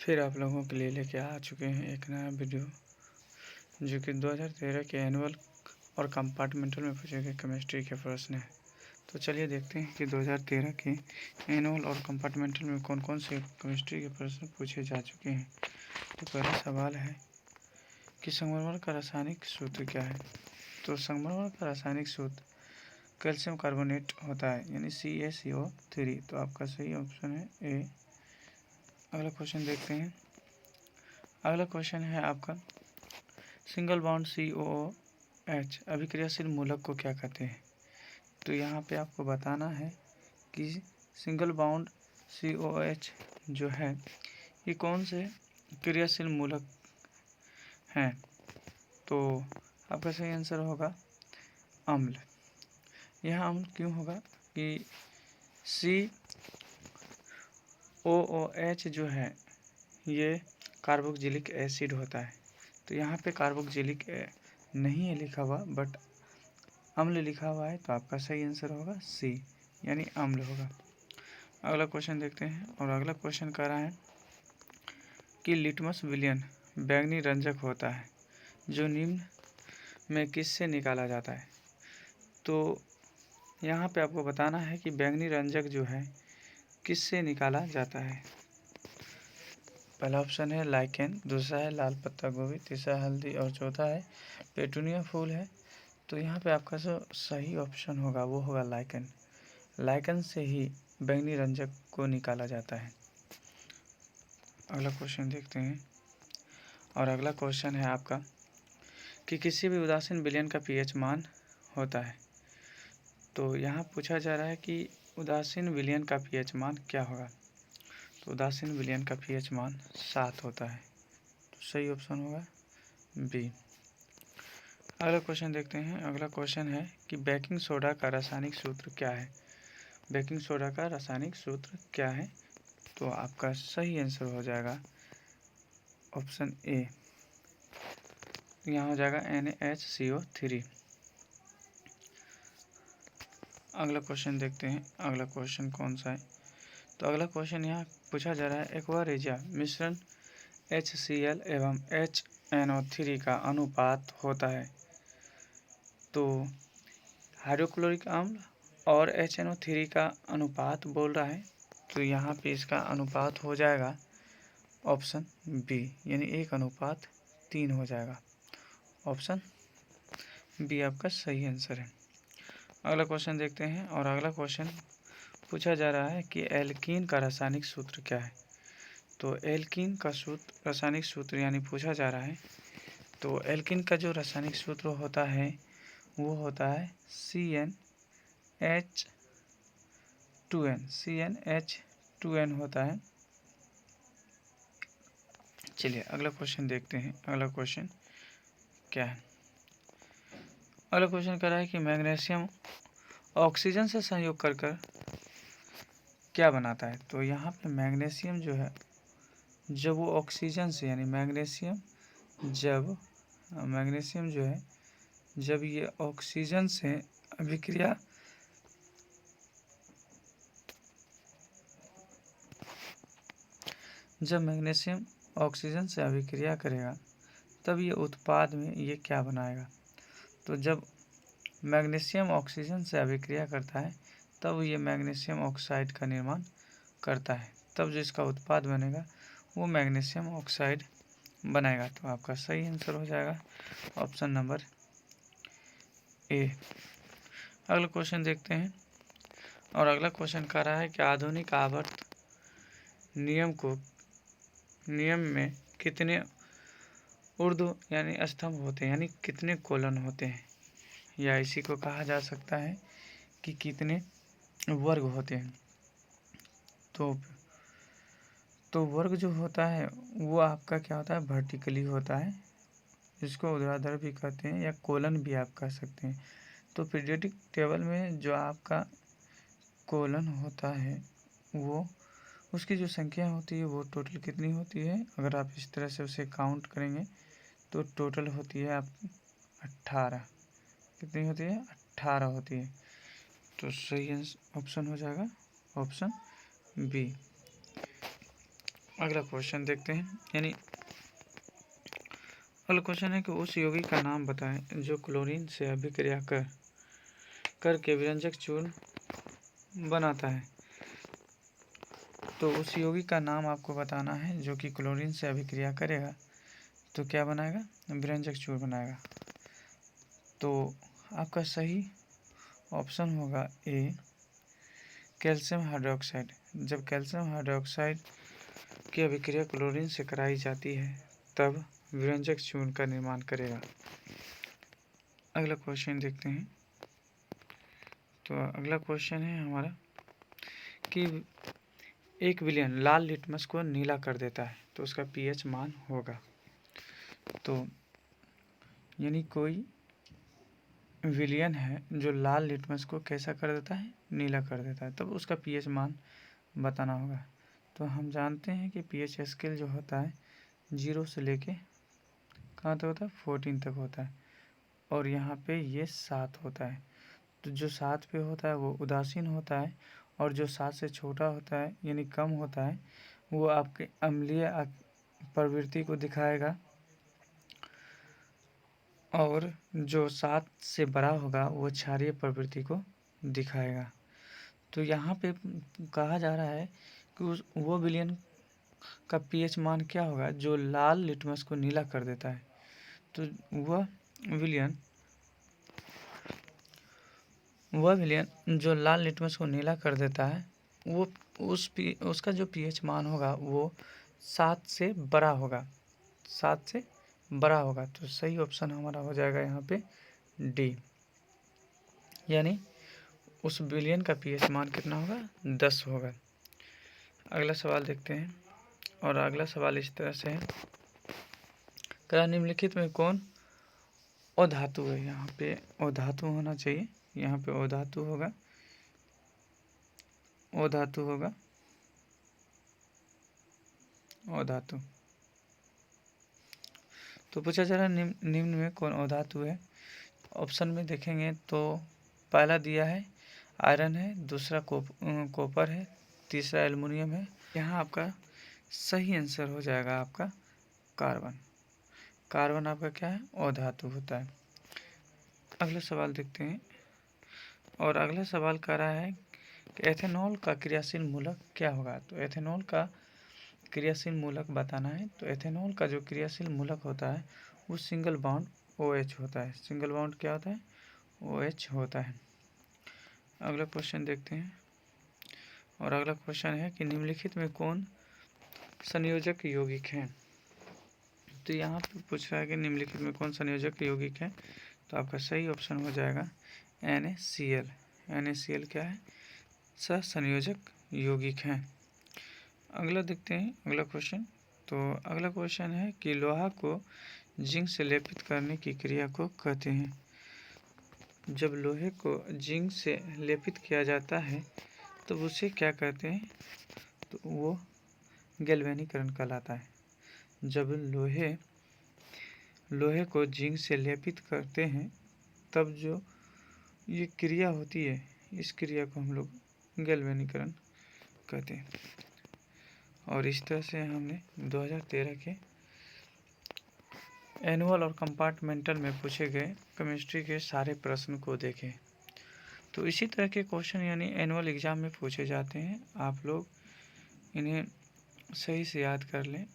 फिर आप लोगों के लिए लेके आ चुके हैं एक नया वीडियो, जो कि 2013 के एनुअल और कंपार्टमेंटल में पूछे गए केमिस्ट्री के प्रश्न हैं। तो चलिए देखते हैं कि 2013 के एनुअल और कंपार्टमेंटल में कौन कौन से केमिस्ट्री के प्रश्न पूछे जा चुके हैं। तो पहला सवाल है कि संगमरमर का रासायनिक सूत्र क्या है। तो संगमरमर का रासायनिक सूत्र कैल्शियम कार्बोनेट होता है, यानी CaCO3। तो आपका सही ऑप्शन है ए। अगला क्वेश्चन देखते हैं। अगला क्वेश्चन है आपका, सिंगल बॉन्ड COOH अभिक्रियाशील मूलक को क्या कहते हैं। तो यहाँ पे आपको बताना है कि सिंगल बॉन्ड COOH जो है ये कौन से क्रियाशील मूलक हैं। तो आपका सही आंसर होगा अम्ल। यह अम्ल क्यों होगा कि COOH जो है ये कार्बोक्जिलिक एसिड होता है। तो यहाँ पे कार्बोक्जिलिक नहीं है लिखा हुआ, बट अम्ल लिखा हुआ है। तो आपका सही आंसर होगा सी, यानी अम्ल होगा। अगला क्वेश्चन देखते हैं। और अगला क्वेश्चन कह रहा है कि लिटमस विलयन बैंगनी रंजक होता है जो निम्न में किससे निकाला जाता है। तो यहाँ पे आपको बताना है कि बैंगनी रंजक जो है किससे निकाला जाता है। पहला ऑप्शन है लाइकेन, दूसरा है लाल पत्ता गोभी, तीसरा हल्दी और चौथा है पेटूनिया फूल है। तो यहाँ पे आपका जो सही ऑप्शन होगा वो होगा लाइकेन। लाइकेन से ही बैंगनी रंजक को निकाला जाता है। अगला क्वेश्चन देखते हैं। और अगला क्वेश्चन है आपका कि किसी भी उदासीन विलयन का pH मान होता है। तो यहाँ पूछा जा रहा है कि उदासीन विलयन का pH मान क्या होगा। तो उदासीन विलयन का pH मान 7 होता है। तो सही ऑप्शन होगा बी। अगला क्वेश्चन देखते हैं। अगला क्वेश्चन है कि बेकिंग सोडा का रासायनिक सूत्र क्या है। बेकिंग सोडा का रासायनिक सूत्र क्या है। तो आपका सही आंसर हो जाएगा ऑप्शन ए। यहाँ हो जाएगा NaHCO3। अगला क्वेश्चन देखते हैं। अगला क्वेश्चन कौन सा है। तो अगला क्वेश्चन यहाँ पूछा जा रहा है एक्वा रेजिया मिश्रण HCl एवं HNO3 का अनुपात होता है। तो हाइड्रोक्लोरिक अम्ल और HNO3 का अनुपात बोल रहा है। तो यहाँ पे इसका अनुपात हो जाएगा ऑप्शन बी, यानी 1:3 हो जाएगा। ऑप्शन बी आपका सही आंसर है। अगला क्वेश्चन देखते हैं। और अगला क्वेश्चन पूछा जा रहा है कि एल्कीन का रासायनिक सूत्र क्या है। तो एल्कीन का सूत्र रासायनिक सूत्र यानी पूछा जा रहा है। तो एल्कीन का जो रासायनिक सूत्र होता है वो होता है CnH2n होता है। चलिए अगला क्वेश्चन देखते हैं। अगला क्वेश्चन क्या है। अगला क्वेश्चन कह रहा है कि मैग्नीशियम ऑक्सीजन से संयोग कर क्या बनाता है। तो यहाँ पे मैग्नीशियम जो है जब वो ऑक्सीजन से, यानी मैग्नीशियम जो है जब ये ऑक्सीजन से अभिक्रिया जब मैग्नीशियम ऑक्सीजन से अभिक्रिया करेगा तब ये उत्पाद में ये क्या बनाएगा। तो जब मैग्नीशियम ऑक्सीजन से अभिक्रिया करता है तब ये मैग्नीशियम ऑक्साइड का निर्माण करता है। तब जो इसका उत्पाद बनेगा वो मैग्नीशियम ऑक्साइड बनाएगा। तो आपका सही आंसर हो जाएगा ऑप्शन नंबर ए। अगला क्वेश्चन देखते हैं। और अगला क्वेश्चन कह रहा है कि आधुनिक आवर्त नियम में कितने ऊर्ध्व यानी स्तंभ होते हैं, यानी कितने कोलन होते हैं, या इसी को कहा जा सकता है कि कितने वर्ग होते हैं। तो वर्ग जो होता है वो आपका क्या होता है, वर्टिकली होता है, जिसको ऊर्ध्वाधर भी कहते हैं या कोलन भी आप कह सकते हैं। तो पीरियोडिक टेबल में जो आपका कोलन होता है वो उसकी जो संख्या होती है वो टोटल कितनी होती है। अगर आप इस तरह से उसे काउंट करेंगे तो टोटल होती है आप 18। कितनी होती है, 18 होती है। तो सही ऑप्शन हो जाएगा ऑप्शन बी। अगला क्वेश्चन देखते हैं, यानी अगला क्वेश्चन है कि उस यौगिक का नाम बताएं जो क्लोरीन से अभिक्रिया करके व्यंजक चूर्ण बनाता है। तो उस यौगिक का नाम आपको बताना है जो कि क्लोरीन से अभिक्रिया करेगा तो क्या बनाएगा, व्यंजक चूर्ण बनाएगा। तो आपका सही ऑप्शन होगा ए, कैल्शियम हाइड्रोक्साइड। जब कैल्शियम हाइड्रोक्साइड की अभिक्रिया क्लोरीन से कराई जाती है तब व्यंजक चूर्ण का निर्माण करेगा। अगला क्वेश्चन देखते हैं। तो अगला क्वेश्चन है हमारा कि एक विलयन लाल लिटमस को नीला कर देता है तो उसका पीएच मान होगा। तो यानी कोई विलयन है जो लाल लिटमस को कैसा कर देता है, नीला कर देता है, तब उसका पीएच मान बताना होगा। तो हम जानते हैं कि पीएच स्केल जो होता है 0 से लेके कहाँ तक होता है, 14 तक होता है, और यहाँ पे ये 7 होता है। तो जो 7 पे होता है वो उदासीन होता है, और जो 7 से छोटा होता है यानी कम होता है वो आपके अम्लीय प्रवृत्ति को दिखाएगा, और जो 7 से बड़ा होगा वो क्षारीय प्रवृत्ति को दिखाएगा। तो यहाँ पे कहा जा रहा है कि वो विलयन का पीएच मान क्या होगा जो लाल लिटमस को नीला कर देता है। तो वह विलयन जो लाल लिटमस को नीला कर देता है वो उसका जो पीएच मान होगा वो 7 से बड़ा होगा, 7 से बड़ा होगा। तो सही ऑप्शन हमारा हो जाएगा यहाँ पे डी, यानी उस विलयन का पीएच मान कितना होगा, 10 होगा। अगला सवाल देखते हैं, और अगला सवाल इस तरह से है, क्या निम्नलिखित में कौन अधातु है। यहाँ पे अधातु होना चाहिए, यहाँ पे अधातु होगा, अधातु होगा, अधातु। तो पूछा जा रहा है निम्न में कौन अधातु है। ऑप्शन में देखेंगे तो पहला दिया है आयरन है, दूसरा कॉपर है, तीसरा एल्युमिनियम है। यहाँ आपका सही आंसर हो जाएगा आपका कार्बन। कार्बन आपका क्या है, अधातु होता है। अगला सवाल देखते हैं, और अगला सवाल कह रहा है कि एथेनॉल का क्रियाशील मूलक क्या होगा। तो एथेनॉल का क्रियाशील मूलक बताना है। तो एथेनॉल का जो क्रियाशील मूलक होता है वो सिंगल बॉन्ड OH होता है। सिंगल बॉन्ड क्या होता है, OH होता है। अगला क्वेश्चन देखते हैं, और अगला क्वेश्चन है कि निम्नलिखित में कौन संयोजक यौगिक हैं। तो यहाँ पे पूछ रहा है कि निम्नलिखित में कौन संयोजक यौगिक है। तो आपका सही ऑप्शन हो जाएगा NaCl। NaCl क्या है, सहसंयोजक यौगिक हैं। अगला देखते हैं, अगला क्वेश्चन। तो अगला क्वेश्चन है कि लोहा को जिंक से लेपित करने की क्रिया को कहते हैं। जब लोहे को जिंक से लेपित किया जाता है तो उसे क्या कहते हैं, तो वो गैल्वेनीकरण कहलाता है। जब लोहे को जिंक से लेपित करते हैं तब जो ये क्रिया होती है, इस क्रिया को हम लोग गैल्वेनीकरण कहते हैं। और इस तरह से हमने 2013 के एनुअल और कंपार्टमेंटल में पूछे गए केमिस्ट्री के सारे प्रश्न को देखें। तो इसी तरह के क्वेश्चन यानी एनुअल एग्ज़ाम में पूछे जाते हैं। आप लोग इन्हें सही से याद कर लें